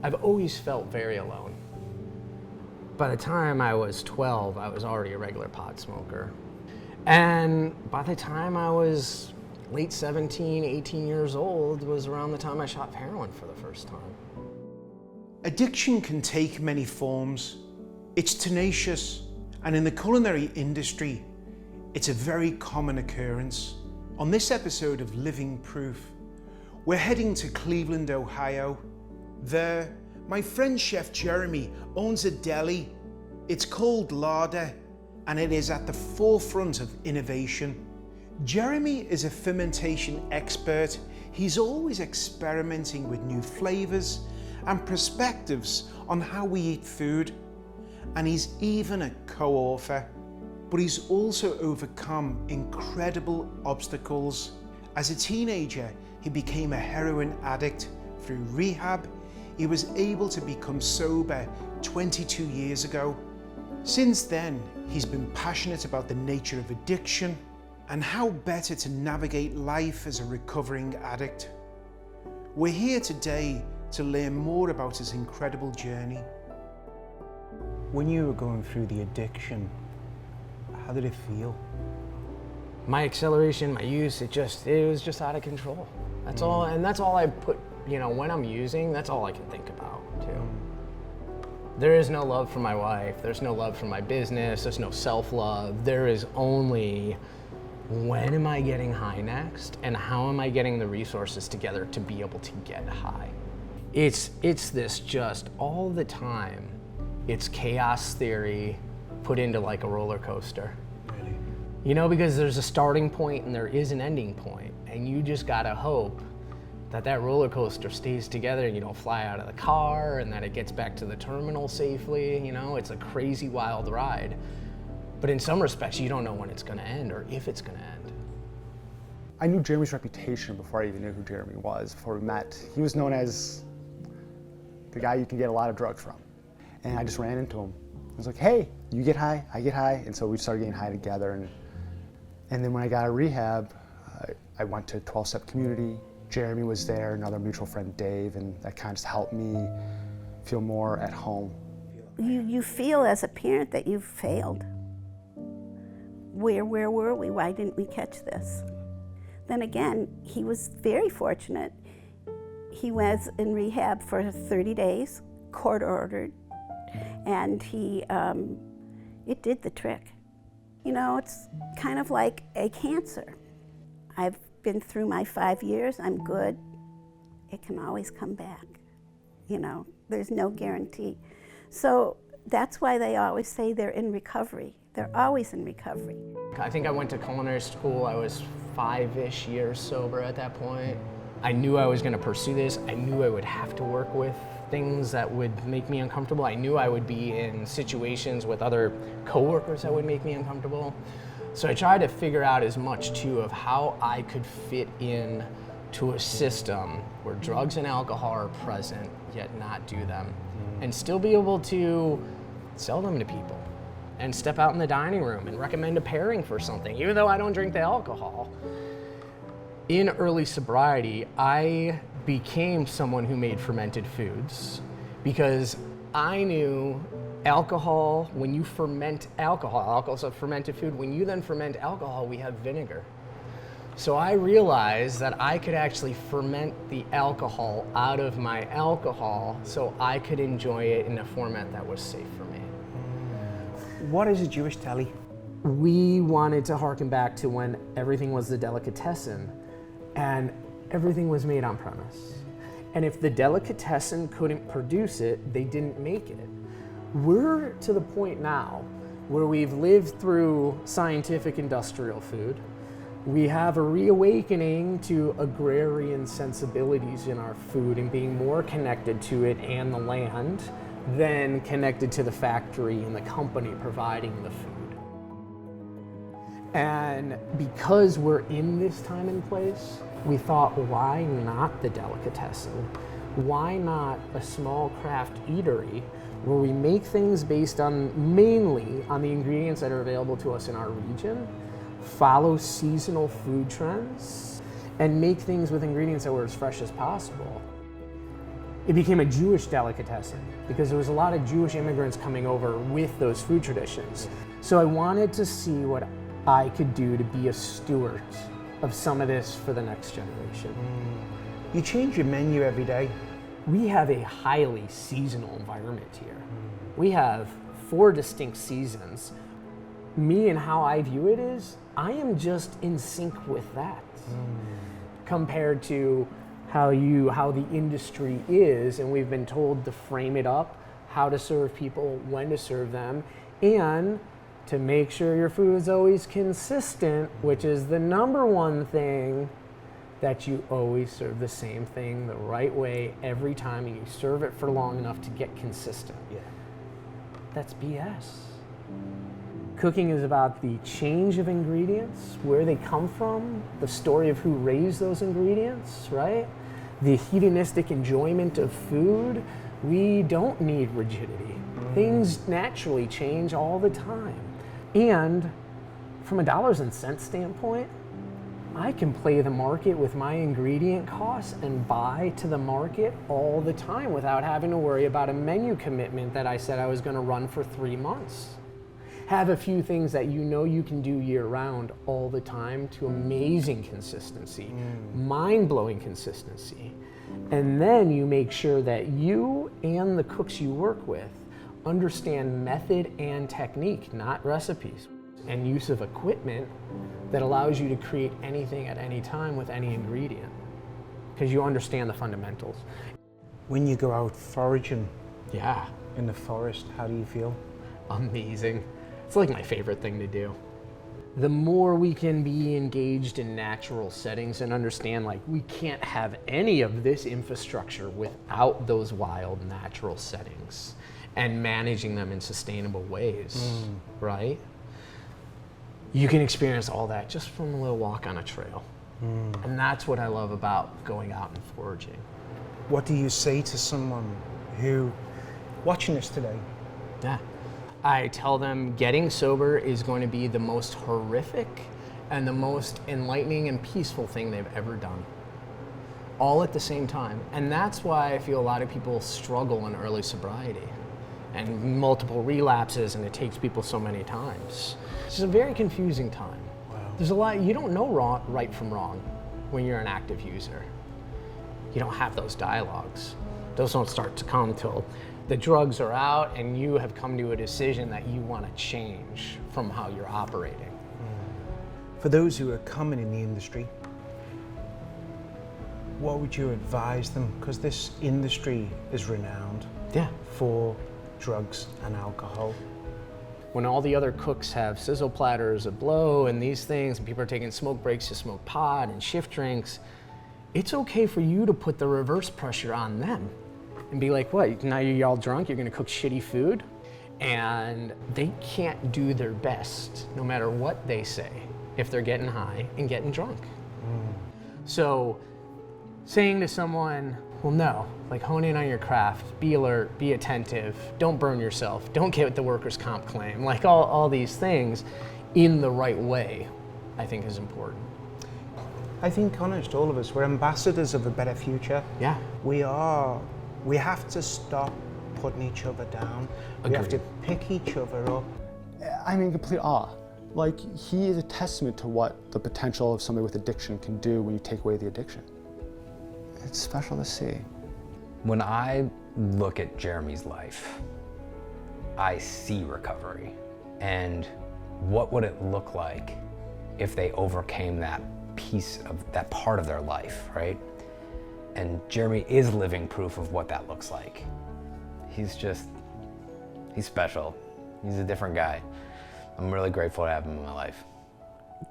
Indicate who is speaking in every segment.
Speaker 1: I've always felt very alone. By the time I was 12, I was already a regular pot smoker. And by the time I was late 17, 18 years old was around the time I shot heroin for the first time.
Speaker 2: Addiction can take many forms. It's tenacious, and in the culinary industry, it's a very common occurrence. On this episode of Living Proof, we're heading to Cleveland, Ohio. There, my friend Chef Jeremy owns a deli. It's called Larder, and it is at the forefront of innovation. Jeremy is a fermentation expert. He's always experimenting with new flavors and perspectives on how we eat food. And he's even a co-author. But he's also overcome incredible obstacles. As a teenager, he became a heroin addict. Through rehab, he was able to become sober 22 years ago. Since then, he's been passionate about the nature of addiction and how better to navigate life as a recovering addict. We're here today to learn more about his incredible journey. When you were going through the addiction, how did it feel?
Speaker 1: My acceleration, my use, it was just out of control. That's all, and that's all I put, when I'm using, that's all I can think about too. There is no love for my wife, there's no love for my business, there's no self-love. There is only, when am I getting high next, and how am I getting the resources together to be able to get high? It's this just all the time. It's chaos theory put into like a roller coaster.
Speaker 2: Really?
Speaker 1: Because there's a starting point and there is an ending point, and you just gotta hope that roller coaster stays together and you don't fly out of the car and that it gets back to the terminal safely. It's a crazy wild ride. But in some respects, you don't know when it's gonna end or if it's gonna end.
Speaker 3: I knew Jeremy's reputation before I even knew who Jeremy was, before we met. He was known as the guy you can get a lot of drugs from. And I just ran into him. I was like, hey, you get high, I get high. And so we started getting high together. And then when I got out of rehab, I went to 12-step community. Jeremy was there, another mutual friend, Dave, and that kind of just helped me feel more at home.
Speaker 4: You feel as a parent that you've failed. Where were we? Why didn't we catch this? Then again, he was very fortunate. He was in rehab for 30 days, court ordered, and it did the trick. It's kind of like a cancer. I've been through my 5 years, I'm good. It can always come back. There's no guarantee. So that's why they always say they're in recovery. They're always in recovery.
Speaker 1: I think I went to culinary school. I was 5-ish years sober at that point. I knew I was going to pursue this. I knew I would have to work with things that would make me uncomfortable. I knew I would be in situations with other coworkers that would make me uncomfortable. So I tried to figure out as much too of how I could fit in to a system where drugs and alcohol are present, yet not do them, and still be able to sell them to people and step out in the dining room and recommend a pairing for something, even though I don't drink the alcohol. In early sobriety, I became someone who made fermented foods because I knew alcohol, when you ferment alcohol is a fermented food. When you then ferment alcohol, we have vinegar. So I realized that I could actually ferment the alcohol out of my alcohol so I could enjoy it in a format that was safe for me.
Speaker 2: What is a Jewish deli?
Speaker 1: We wanted to harken back to when everything was the Delicatessen and everything was made on premise. And if the Delicatessen couldn't produce it, they didn't make it. We're to the point now where we've lived through scientific industrial food. We have a reawakening to agrarian sensibilities in our food and being more connected to it and the land than connected to the factory and the company providing the food. And because we're in this time and place, we thought, why not the Delicatessen? Why not a small craft eatery where we make things based mainly on the ingredients that are available to us in our region, follow seasonal food trends, and make things with ingredients that were as fresh as possible. it became a Jewish delicatessen because there was a lot of Jewish immigrants coming over with those food traditions. So I wanted to see what I could do to be a steward of some of this for the next generation.
Speaker 2: You change your menu every day.
Speaker 1: We have a highly seasonal environment here. We have 4 distinct seasons. Me and how I view it is, I am just in sync with that compared to how the industry is, and we've been told to frame it up, how to serve people, when to serve them, and to make sure your food is always consistent, which is the number one thing, that you always serve the same thing the right way every time, and you serve it for long enough to get consistent.
Speaker 2: Yeah.
Speaker 1: That's BS. Cooking is about the change of ingredients, where they come from, the story of who raised those ingredients, right? The hedonistic enjoyment of food. We don't need rigidity. Things naturally change all the time. And from a dollars and cents standpoint, I can play the market with my ingredient costs and buy to the market all the time without having to worry about a menu commitment that I said I was going to run for 3 months. Have a few things that you know you can do year round all the time to amazing consistency, mind-blowing consistency. And then you make sure that you and the cooks you work with understand method and technique, not recipes, and use of equipment that allows you to create anything at any time with any ingredient, because you understand the fundamentals.
Speaker 2: When you go out foraging
Speaker 1: Yeah,
Speaker 2: in the forest, how do you feel?
Speaker 1: amazing. It's like my favorite thing to do. The more we can be engaged in natural settings and understand, like, we can't have any of this infrastructure without those wild natural settings and managing them in sustainable ways, right? You can experience all that just from a little walk on a trail. And that's what I love about going out and foraging.
Speaker 2: What do you say to someone who, watching this today,
Speaker 1: Yeah. I tell them getting sober is going to be the most horrific and the most enlightening and peaceful thing they've ever done, all at the same time. And that's why I feel a lot of people struggle in early sobriety and multiple relapses, and it takes people so many times. It's a very confusing time.
Speaker 2: Wow.
Speaker 1: There's a lot, you don't know right from wrong when you're an active user. You don't have those dialogues. Those don't start to come till the drugs are out and you have come to a decision that you want to change from how you're operating.
Speaker 2: for those who are coming in the industry, what would you advise them? Because this industry is renowned
Speaker 1: Yeah.
Speaker 2: for drugs and alcohol.
Speaker 1: When all the other cooks have sizzle platters of blow and these things, and people are taking smoke breaks to smoke pot and shift drinks, it's okay for you to put the reverse pressure on them and be like, what, now you're all drunk, you're gonna cook shitty food? And they can't do their best, no matter what they say, if they're getting high and getting drunk. So saying to someone, well, no, like hone in on your craft, be alert, be attentive, don't burn yourself, don't get the workers' comp claim, like all these things in the right way, I think is important.
Speaker 2: I think, honest, all of us, we're ambassadors of a better future.
Speaker 1: Yeah.
Speaker 2: We have to stop putting each other down. We have to pick each other up.
Speaker 3: I'm in complete awe. Like, he is a testament to what the potential of somebody with addiction can do when you take away the addiction. It's special to see.
Speaker 5: When I look at Jeremy's life, I see recovery. And what would it look like if they overcame that piece of that part of their life, right? And Jeremy is living proof of what that looks like. He's special. He's a different guy. I'm really grateful to have him in my life.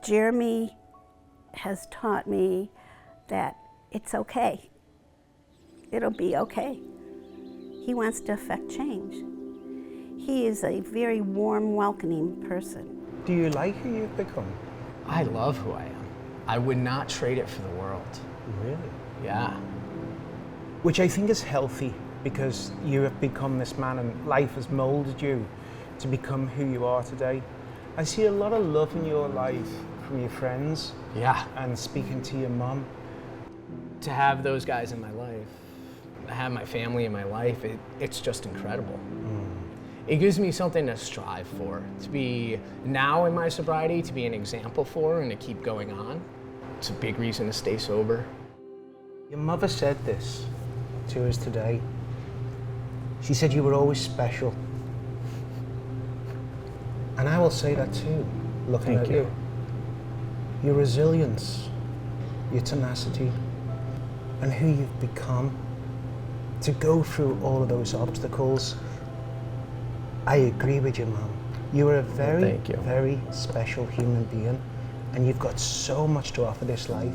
Speaker 4: Jeremy has taught me that it's okay. It'll be okay. He wants to affect change. He is a very warm, welcoming person.
Speaker 2: Do you like who you've become?
Speaker 1: I love who I am. I would not trade it for the world.
Speaker 2: Really?
Speaker 1: Yeah.
Speaker 2: Which I think is healthy, because you have become this man and life has molded you to become who you are today. I see a lot of love in your life from your friends
Speaker 1: Yeah.
Speaker 2: and speaking to your mum.
Speaker 1: To have those guys in my life have my family in my life, it's just incredible. It gives me something to strive for, to be now in my sobriety, to be an example for and to keep going on. It's a big reason to stay sober.
Speaker 6: Your mother said this to us today. She said you were always special. And I will say that too, looking at you. Your resilience, your tenacity, and who you've become. To go through all of those obstacles, I agree with you, Mum. You are a very, very special human being, and you've got so much to offer this life.